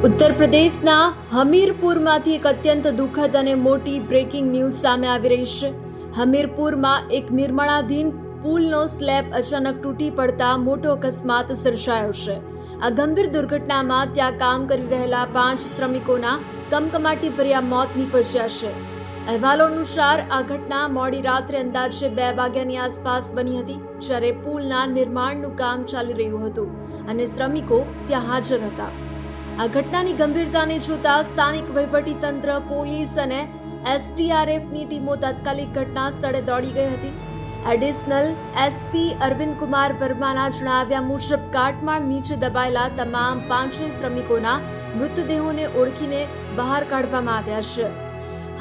ઉત્તર પ્રદેશના હમીરપુરમાંથી એક અત્યંત દુઃખદ અને મોટી બ્રેકિંગ ન્યૂઝ સામે આવી રહી છે। હમીરપુરમાં એક નિર્માણાધીન પુલનો સ્લેબ અચાનક તૂટી પડતા મોટો અકસ્માત સર્જાયો છે। આ ગંભીર દુર્ઘટનામાં ત્યાં કામ કરી રહેલા 5 શ્રમિકોના કમકમાટીભર્યા મોત નીપજ્યા છે। અહેવાલો અનુસાર આ ઘટના મોડી રાત્રે અંદાજે 2 વાગ્યાની આસપાસ બની હતી, જ્યારે પુલના નિર્માણનું કામ ચાલી રહ્યું હતું અને શ્રમિકો ત્યાં હાજર હતા। આ ઘટનાની ગંભીરતાને જોતા સ્થાનિક વહીવટીતંત્ર, પોલીસ અને એસડીઆરએફની ટીમો તાત્કાલિક ઘટના સ્થળે દોડી ગઈ હતી। એડિશનલ એસપી અરવિંદ કુમાર વર્માના જણાવ્યા મુજબ કાટમાળ નીચે દબાયેલા તમામ 5 શ્રમિકોના મૃતદેહોને ઓળખીને બહાર કાઢવામાં આવ્યા છે।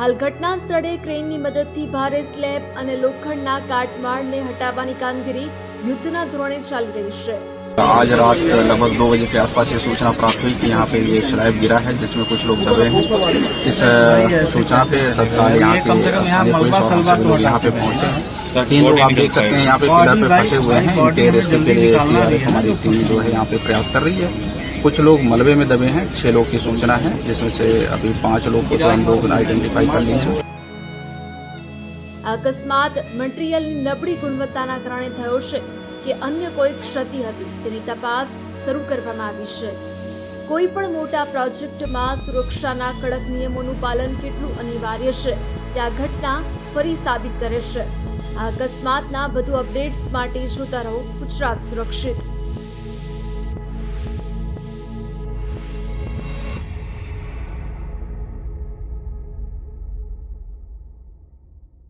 હાલ ઘટના સ્થળે ક્રેનની મદદથી ભારે સ્લેબ અને લોખંડના કાટમાળને હટાવવાની કામગીરી યુદ્ધના ધોરણે ચાલી રહી છે। आज रात लगभग 2 बजे के आसपास ये सूचना प्राप्त हुई कि यहाँ पे ये स्लैब गिरा है जिसमें कुछ लोग दबे हैं। इस सूचना पे तत्काल यहाँ के स्थानीय पुलिस और हम सभी लोग यहाँ पे पहुंचे हैं। 3 लोग आप देख सकते हैं यहाँ पे पिलर पे फंसे हुए हैं। इनके रेस्क्यू के लिए एसडीआरएफ हमारी टीम जो है यहाँ पे प्रयास कर रही है। कुछ लोग मलबे में दबे हैं। 6 लोग की सूचना है, जिसमें से अभी 5 लोग को तो हम लोग आइडेंटिफाई कर लिए हैं। અકસ્માત મટીરીયલની નબળી ગુણવત્તાના કારણે થયો છે કે અન્ય કોઈ ક્ષતિ હતી તેની તપાસ શરૂ કરવામાં આવી છે। કોઈ પણ મોટા પ્રોજેક્ટમાં સુરક્ષાના કડક નિયમોનું પાલન કેટલું અનિવાર્ય છે તે આ ઘટના ફરી સાબિત કરે છે। આ અકસ્માતના વધુ અપડેટ્સ માટે જોતા રહો ગુજરાત સુરક્ષિત।